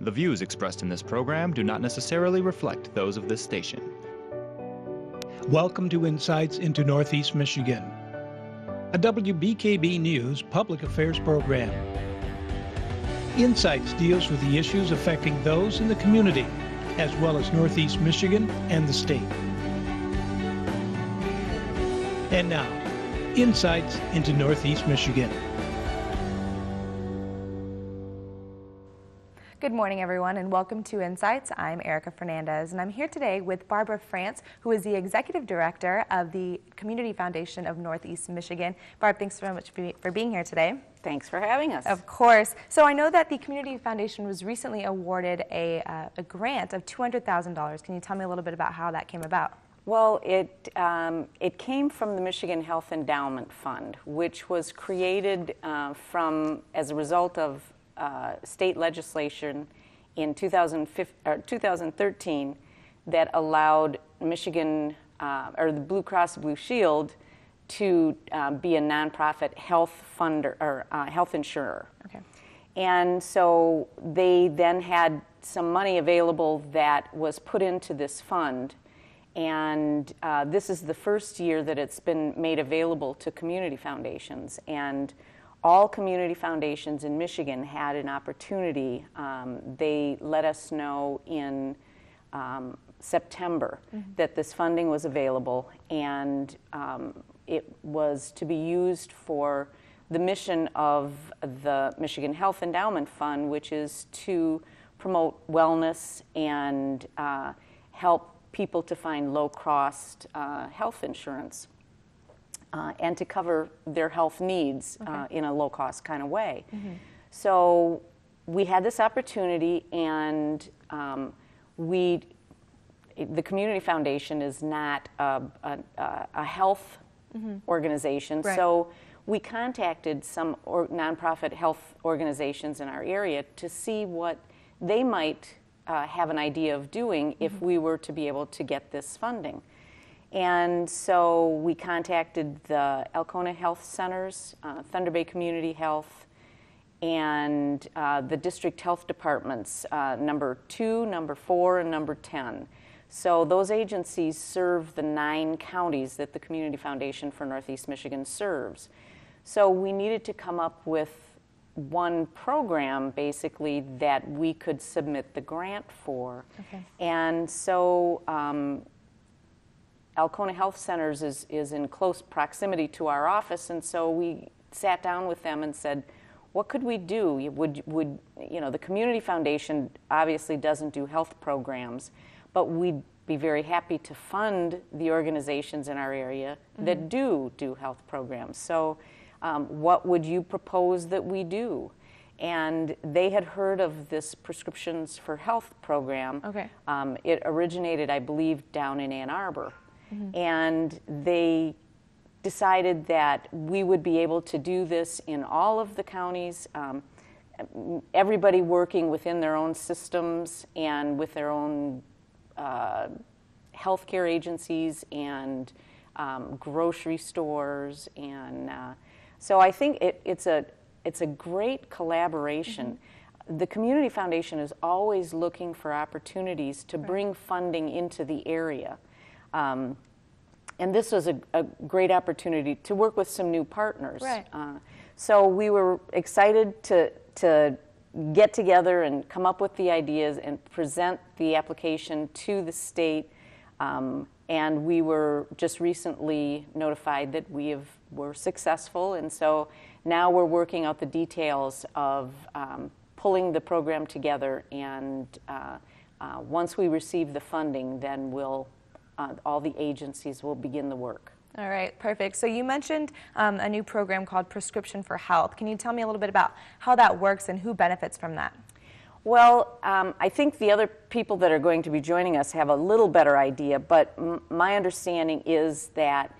The views expressed in this program do not necessarily reflect those of this station. Welcome to Insights into Northeast Michigan, a WBKB News public affairs program. Insights deals with the issues affecting those in the community, as well as Northeast Michigan and the state. And now, Insights into Northeast Michigan. Good morning, everyone, and welcome to Insights. I'm Erica Fernandez, and I'm here today with Barbara France, who is the Executive Director of the Community Foundation of Northeast Michigan. Barb, thanks very much for being here today. Thanks for having us. Of course. So I know that the Community Foundation was recently awarded a grant of $200,000. Can you tell me a little bit about how that came about? Well, it came from the Michigan Health Endowment Fund, which was created as a result of state legislation in 2013 that allowed Michigan, or the Blue Cross Blue Shield, to be a nonprofit health funder or health insurer. Okay. And so they then had some money available that was put into this fund, and this is the first year that it's been made available to community foundations. And all community foundations in Michigan had an opportunity. They let us know in September that this funding was available, and it was to be used for the mission of the Michigan Health Endowment Fund, which is to promote wellness and help people to find low-cost health insurance. And to cover their health needs in a low-cost kind of way. Mm-hmm. So we had this opportunity, and the Community Foundation is not a health organization, right. So we contacted some nonprofit health organizations in our area to see what they might have an idea of doing if we were to be able to get this funding. And so we contacted the Alcona Health Centers, Thunder Bay Community Health, and the district health departments, number 2, number 4, and number 10. So those agencies serve the 9 counties that the Community Foundation for Northeast Michigan serves. So we needed to come up with one program, basically, that we could submit the grant for. Okay. And so Alcona Health Centers is in close proximity to our office, and so we sat down with them and said, what could we do? Would the Community Foundation obviously doesn't do health programs, but we'd be very happy to fund the organizations in our area that do health programs. So what would you propose that we do? And they had heard of this Prescriptions for Health program. Okay. It originated, I believe, down in Ann Arbor. Mm-hmm. And they decided that we would be able to do this in all of the counties, everybody working within their own systems and with their own healthcare agencies and grocery stores. And so I think it's a great collaboration. Mm-hmm. The Community Foundation is always looking for opportunities to bring funding into the area. And this was a great opportunity to work with some new partners. Right. So we were excited to get together and come up with the ideas and present the application to the state. And we were just recently notified that were successful. And so now we're working out the details of pulling the program together. And once we receive the funding, then all the agencies will begin the work. All right, perfect. So you mentioned a new program called Prescription for Health. Can you tell me a little bit about how that works and who benefits from that? Well, I think the other people that are going to be joining us have a little better idea, but my understanding is that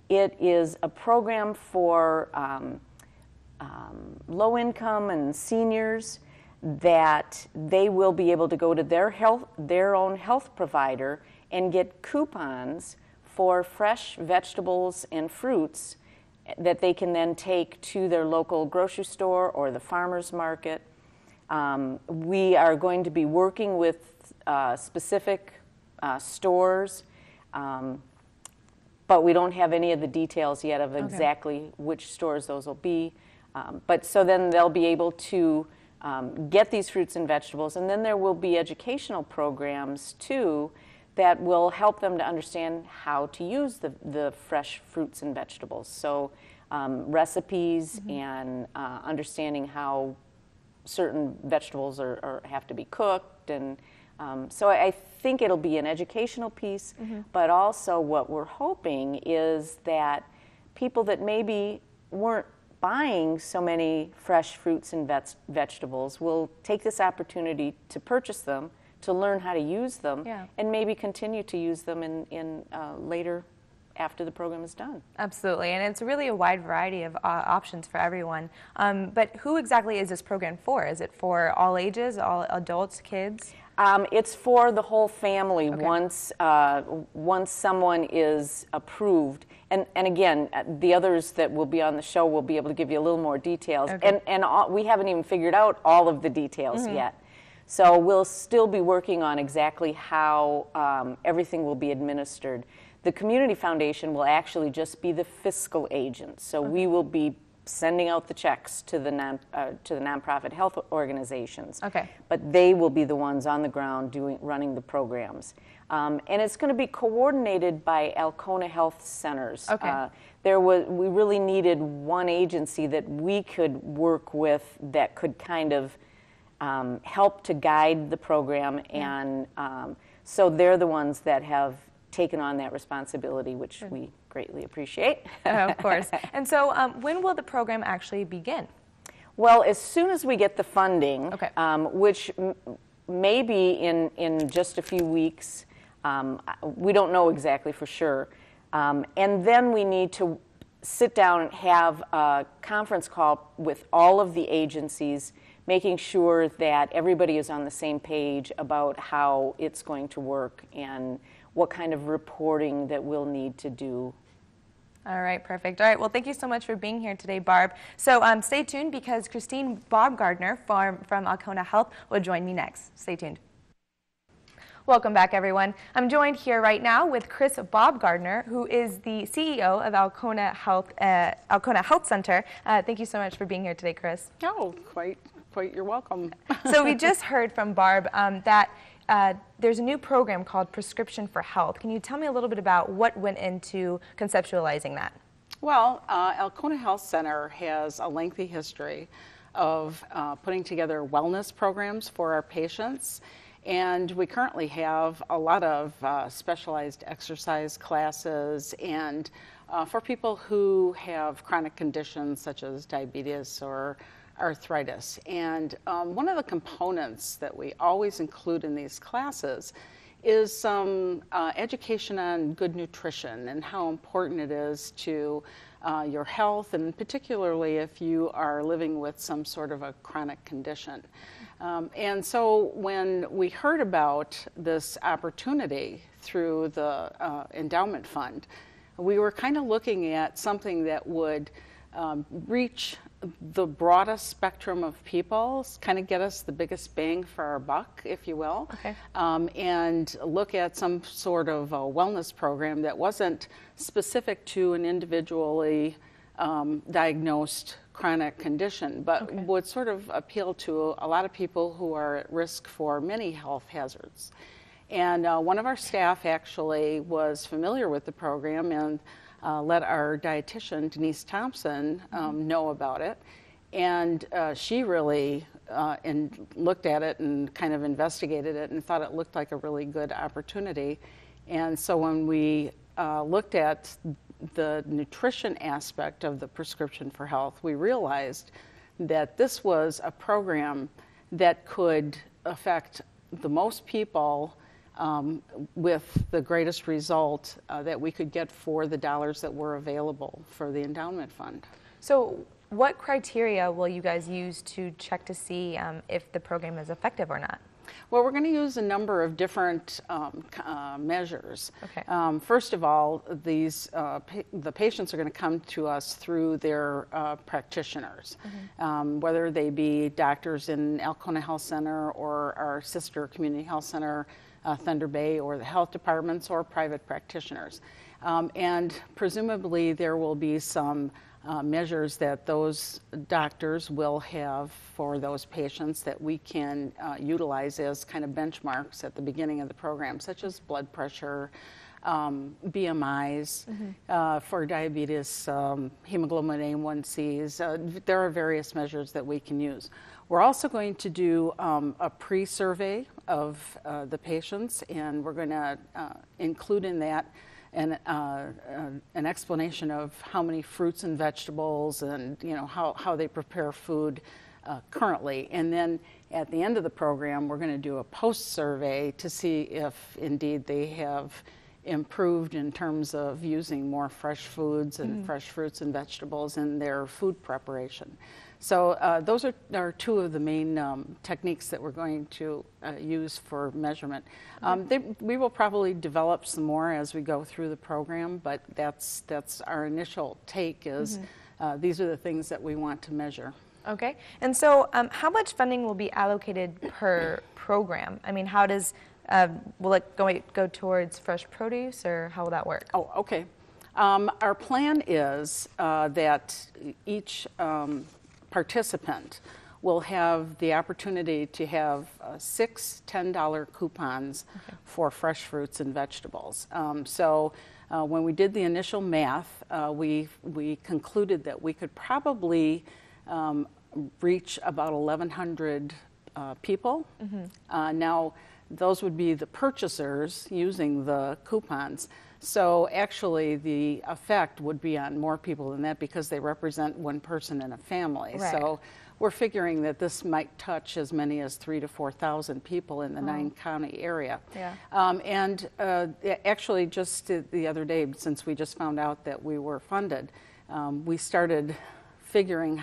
it is a program for low income and seniors, that they will be able to go to their own health provider and get coupons for fresh vegetables and fruits that they can then take to their local grocery store or the farmer's market. We are going to be working with specific stores, but we don't have any of the details yet of exactly which stores those will be. But so then they'll be able to get these fruits and vegetables, and then there will be educational programs too that will help them to understand how to use the fresh fruits and vegetables. So recipes and understanding how certain vegetables have to be cooked. And so I think it'll be an educational piece, but also what we're hoping is that people that maybe weren't buying so many fresh fruits and vegetables will take this opportunity to purchase them, to learn how to use them, and maybe continue to use them in later after the program is done. Absolutely, and it's really a wide variety of options for everyone. But who exactly is this program for? Is it for all ages, all adults, kids? It's for the whole family once someone is approved. And again, the others that will be on the show will be able to give you a little more details. And we haven't even figured out all of the details yet. So we'll still be working on exactly how everything will be administered. The Community Foundation will actually just be the fiscal agent. So we will be sending out the checks to the nonprofit health organizations. But they will be the ones on the ground running the programs. And it's going to be coordinated by Alcona Health Centers. We really needed one agency that we could work with that could kind of help to guide the program, and so they're the ones that have taken on that responsibility, which we greatly appreciate. Of course. And so when will the program actually begin? Well, as soon as we get the funding, which may be in just a few weeks. We don't know exactly for sure. And then we need to sit down and have a conference call with all of the agencies, making sure that everybody is on the same page about how it's going to work and what kind of reporting that we'll need to do. All right, perfect. All right, well, thank you so much for being here today, Barb. So stay tuned because Christine Baumgardner from Alcona Health will join me next. Stay tuned. Welcome back, everyone. I'm joined here right now with Chris Baumgardner, who is the CEO of Alcona Health Center. Thank you so much for being here today, Chris. Oh, quite. You're welcome. So we just heard from Barb that there's a new program called Prescription for Health. Can you tell me a little bit about what went into conceptualizing that? Well, Alcona Health Center has a lengthy history of putting together wellness programs for our patients. And we currently have a lot of specialized exercise classes and for people who have chronic conditions such as diabetes or arthritis. And one of the components that we always include in these classes is some education on good nutrition and how important it is to your health, and particularly if you are living with some sort of a chronic condition. And so when we heard about this opportunity through the endowment fund, we were kind of looking at something that would reach the broadest spectrum of people, kind of get us the biggest bang for our buck, if you will, and look at some sort of a wellness program that wasn't specific to an individually diagnosed chronic condition, but would sort of appeal to a lot of people who are at risk for many health hazards. And one of our staff actually was familiar with the program and let our dietitian, Denise Thompson, know about it. And she really looked at it and kind of investigated it and thought it looked like a really good opportunity. And so when we looked at the nutrition aspect of the Prescription for Health, we realized that this was a program that could affect the most people with the greatest result that we could get for the dollars that were available for the endowment fund. So what criteria will you guys use to check to see if the program is effective or not? Well, we're going to use a number of different measures. Okay. First of all, the patients are going to come to us through their practitioners, whether they be doctors in Alcona Health Center or our sister community health center, Thunder Bay, or the health departments, or private practitioners. And presumably there will be some measures that those doctors will have for those patients that we can utilize as kind of benchmarks at the beginning of the program, such as blood pressure, BMIs, for diabetes, hemoglobin A1Cs. There are various measures that we can use. We're also going to do a pre-survey of the patients, and we're going to include in that an explanation of how many fruits and vegetables and how they prepare food currently. And then at the end of the program, we're going to do a post-survey to see if indeed they have improved in terms of using more fresh foods and fresh fruits and vegetables in their food preparation. So those are two of the main techniques that we're going to use for measurement. We will probably develop some more as we go through the program, but that's our initial take is these are the things that we want to measure. Okay. And so how much funding will be allocated per program? I mean, how does, will it go towards fresh produce, or how will that work? Oh, okay. Our plan is that each participant will have the opportunity to have 6 $10 coupons for fresh fruits and vegetables. So when we did the initial math, we concluded that we could probably reach about 1,100 people. Now, those would be the purchasers using the coupons. So actually the effect would be on more people than that because they represent one person in a family. Right. So we're figuring that this might touch as many as 3,000 to 4,000 people in the 9-county area. Yeah. And actually just the other day, since we just found out that we were funded, we started figuring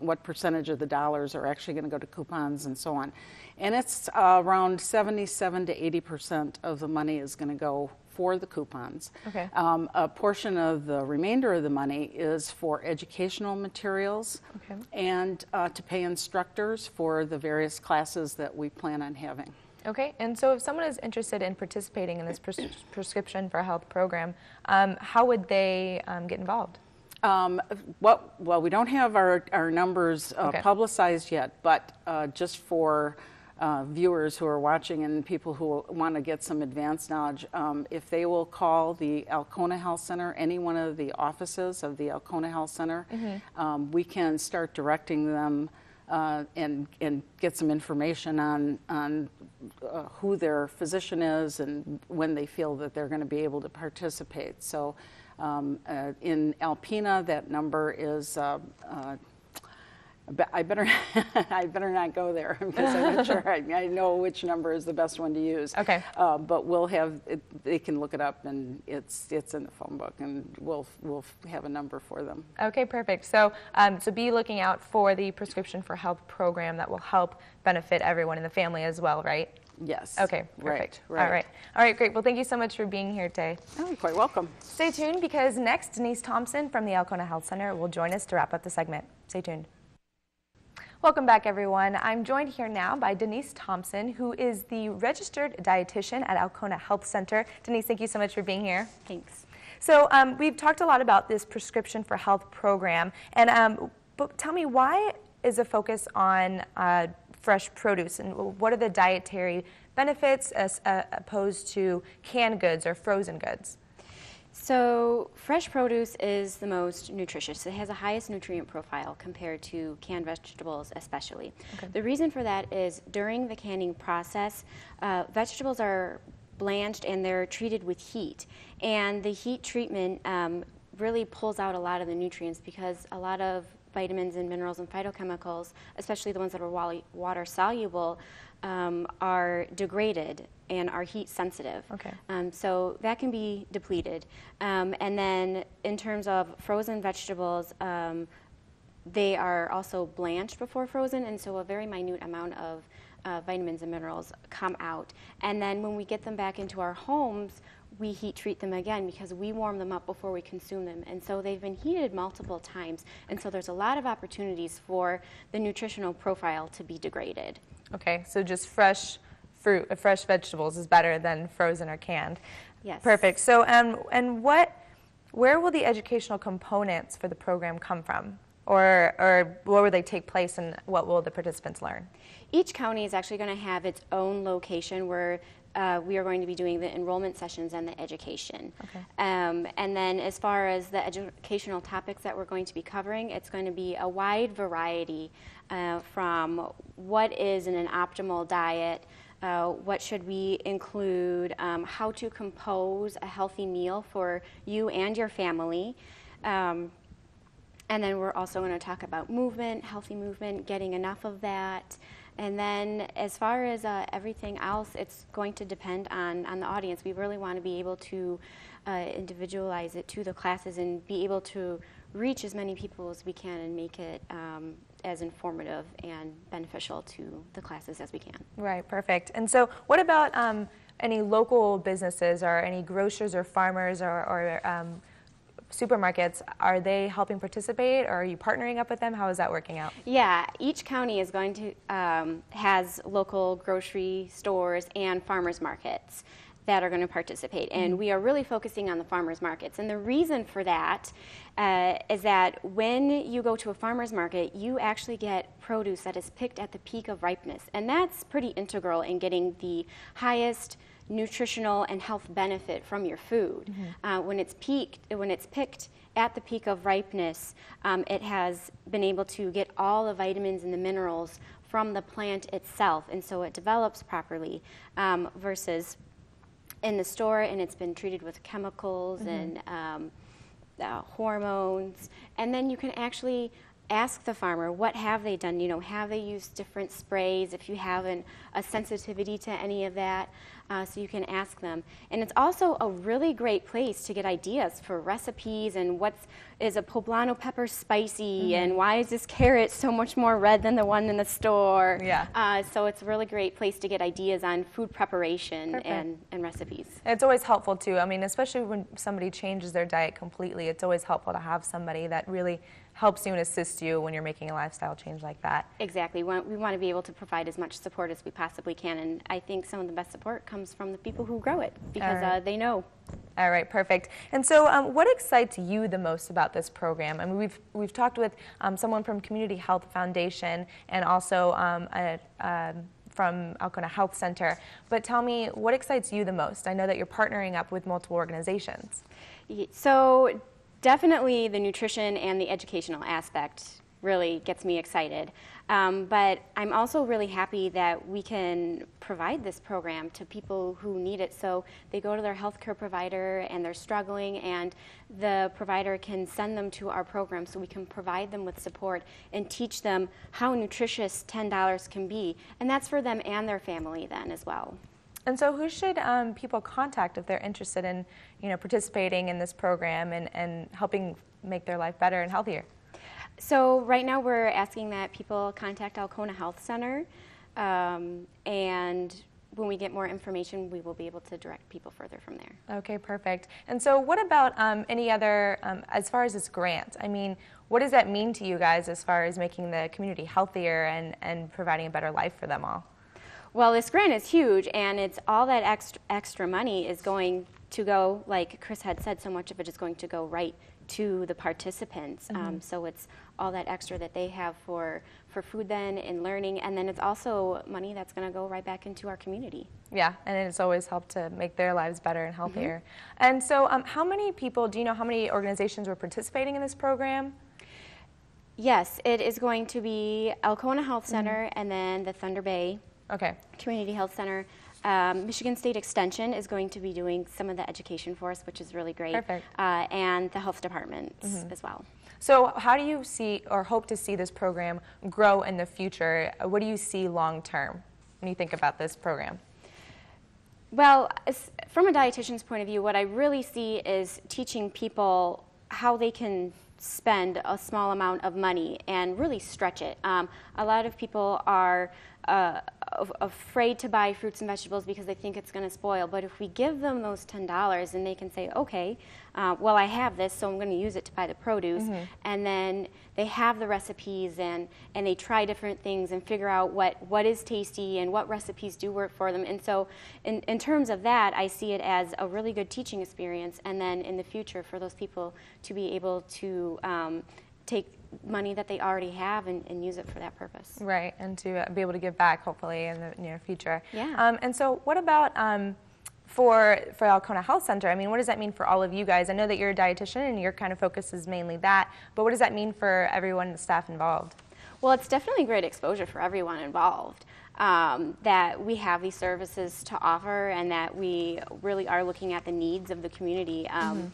what percentage of the dollars are actually going to go to coupons and so on. And it's around 77 to 80% of the money is going to go for the coupons. Okay. A portion of the remainder of the money is for educational materials and to pay instructors for the various classes that we plan on having. Okay, and so if someone is interested in participating in this prescription for health program, how would they get involved? Well, we don't have our numbers publicized yet, but just for viewers who are watching and people who want to get some advanced knowledge, if they will call the Alcona Health Center, any one of the offices of the Alcona Health Center, we can start directing them and get some information on who their physician is and when they feel that they're going to be able to participate. So in Alpena, that number is I better not go there because I'm not sure I know which number is the best one to use. Okay. But we'll have they can look it up, and it's in the phone book, and we'll have a number for them. Okay, perfect. So so be looking out for the Prescription for Health program that will help benefit everyone in the family as well, right? Yes. Okay, perfect. Right. All right, great. Well, thank you so much for being here today. Oh, you're quite welcome. Stay tuned because next, Denise Thompson from the Alcona Health Center will join us to wrap up the segment. Stay tuned. Welcome back, everyone. I'm joined here now by Denise Thompson, who is the registered dietitian at Alcona Health Center. Denise, thank you so much for being here. Thanks. So we've talked a lot about this Prescription for Health program, and but tell me, why is a focus on fresh produce, and what are the dietary benefits as opposed to canned goods or frozen goods? So fresh produce is the most nutritious. It has the highest nutrient profile compared to canned vegetables especially. Okay. The reason for that is during the canning process, vegetables are blanched and they're treated with heat. And the heat treatment really pulls out a lot of the nutrients because a lot of vitamins and minerals and phytochemicals, especially the ones that are water soluble, are degraded and are heat sensitive. Okay. So that can be depleted. And then in terms of frozen vegetables, they are also blanched before frozen, and so a very minute amount of vitamins and minerals come out. And then when we get them back into our homes, we heat treat them again because we warm them up before we consume them. And so they've been heated multiple times. And so there's a lot of opportunities for the nutritional profile to be degraded. Okay, so just fresh fruit, fresh vegetables is better than frozen or canned. Yes. Perfect. So, and where will the educational components for the program come from? Or where will they take place, and what will the participants learn? Each county is actually going to have its own location where we are going to be doing the enrollment sessions and the education. Okay. And then as far as the educational topics that we're going to be covering, it's going to be a wide variety from what is in an optimal diet, what should we include, how to compose a healthy meal for you and your family. And then we're also going to talk about movement, healthy movement, getting enough of that. And then as far as everything else, it's going to depend on the audience. We really want to be able to individualize it to the classes and be able to reach as many people as we can and make it as informative and beneficial to the classes as we can. Right, perfect. And so what about any local businesses or any grocers or farmers or supermarkets? Are they helping participate, or are you partnering up with them? How is that working out? Yeah, each county is going to has local grocery stores and farmers markets that are going to participate, and we are really focusing on the farmers markets. And the reason for that is that when you go to a farmers market, you actually get produce that is picked at the peak of ripeness, and that's pretty integral in getting the highest nutritional and health benefit from your food. When it's picked at the peak of ripeness, it has been able to get all the vitamins and the minerals from the plant itself, and so it develops properly versus in the store, and it's been treated with chemicals and hormones. And then you can actually ask the farmer, what have they done? You know, have they used different sprays? If you have a sensitivity to any of that, so you can ask them. And it's also a really great place to get ideas for recipes and is a poblano pepper spicy and why is this carrot so much more red than the one in the store? Yeah. So it's a really great place to get ideas on food preparation and recipes. It's always helpful too. I mean, especially when somebody changes their diet completely, it's always helpful to have somebody that really helps you and assists you when you're making a lifestyle change like that. Exactly. We want to be able to provide as much support as we possibly can, and I think some of the best support comes from the people who grow it because they know. All right, perfect. And so what excites you the most about this program? I mean, we've talked with someone from Community Health Foundation and also from Alcona Health Center, but tell me, what excites you the most? I know that you're partnering up with multiple organizations. So definitely the nutrition and the educational aspect really gets me excited. But I'm also really happy that we can provide this program to people who need it. So they go to their healthcare provider and they're struggling, and the provider can send them to our program so we can provide them with support and teach them how nutritious $10 can be. And that's for them and their family then as well. And so who should people contact if they're interested in participating in this program and helping make their life better and healthier? So right now we're asking that people contact Alcona Health Center, and when we get more information, we will be able to direct people further from there. Okay, perfect. And so what about any other, as far as this grant, I mean, what does that mean to you guys as far as making the community healthier and providing a better life for them all? Well, this grant is huge, and it's all that extra money is going to go, like Chris had said, so much of it is going to go right to the participants. So it's all that extra that they have for food then and learning, and then it's also money that's going to go right back into our community. Yeah, and it's always helped to make their lives better and healthier. And so how many people, do you know how many organizations were participating in this program? Yes, it is going to be Alcona Health Center and then the Thunder Bay Community Health Center. Michigan State Extension is going to be doing some of the education for us, which is really great. Perfect. And the health departments as well. So how do you see or hope to see this program grow in the future? What do you see long term when you think about this program? Well, from a dietitian's point of view, what I really see is teaching people how they can spend a small amount of money and really stretch it. A lot of people are afraid to buy fruits and vegetables because they think it's going to spoil. But if we give them those $10 and they can say, okay, well, I have this, so I'm going to use it to buy the produce. And then they have the recipes and they try different things and figure out what is tasty and what recipes do work for them. And so in terms of that, I see it as a really good teaching experience. And then in the future for those people to be able to take money that they already have and use it for that purpose. Right, and to be able to give back hopefully in the near future. Yeah. And so what about for Alcona Health Center? I mean, what does that mean for all of you guys? I know that you're a dietitian and your kind of focus is mainly that, but what does that mean for everyone, the staff involved? Well, it's definitely great exposure for everyone involved. That we have these services to offer and that we really are looking at the needs of the community. And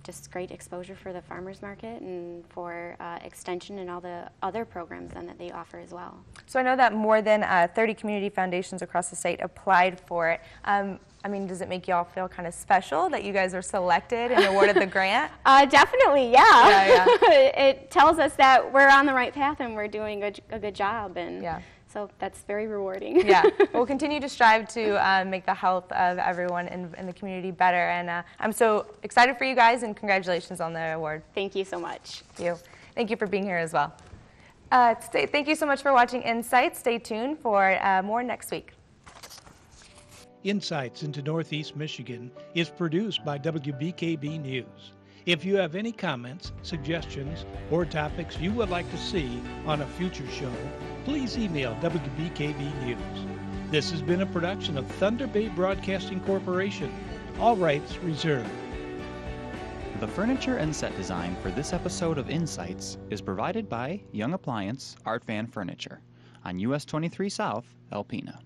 just great exposure for the farmers market and for extension and all the other programs then that they offer as well. So I know that more than 30 community foundations across the state applied for it. I mean, does it make you all feel kind of special that you guys were selected and awarded the grant? Definitely, yeah. Yeah. It tells us that we're on the right path and we're doing a good job. And yeah. So that's very rewarding. Yeah, we'll continue to strive to make the health of everyone in the community better. And I'm so excited for you guys, and congratulations on the award. Thank you so much. Thank you. Thank you for being here as well. Thank you so much for watching Insights. Stay tuned for more next week. Insights into Northeast Michigan is produced by WBKB News. If you have any comments, suggestions, or topics you would like to see on a future show, please email WBKB News. This has been a production of Thunder Bay Broadcasting Corporation. All rights reserved. The furniture and set design for this episode of Insights is provided by Young Appliance Art Van Furniture on US 23 South, Alpena.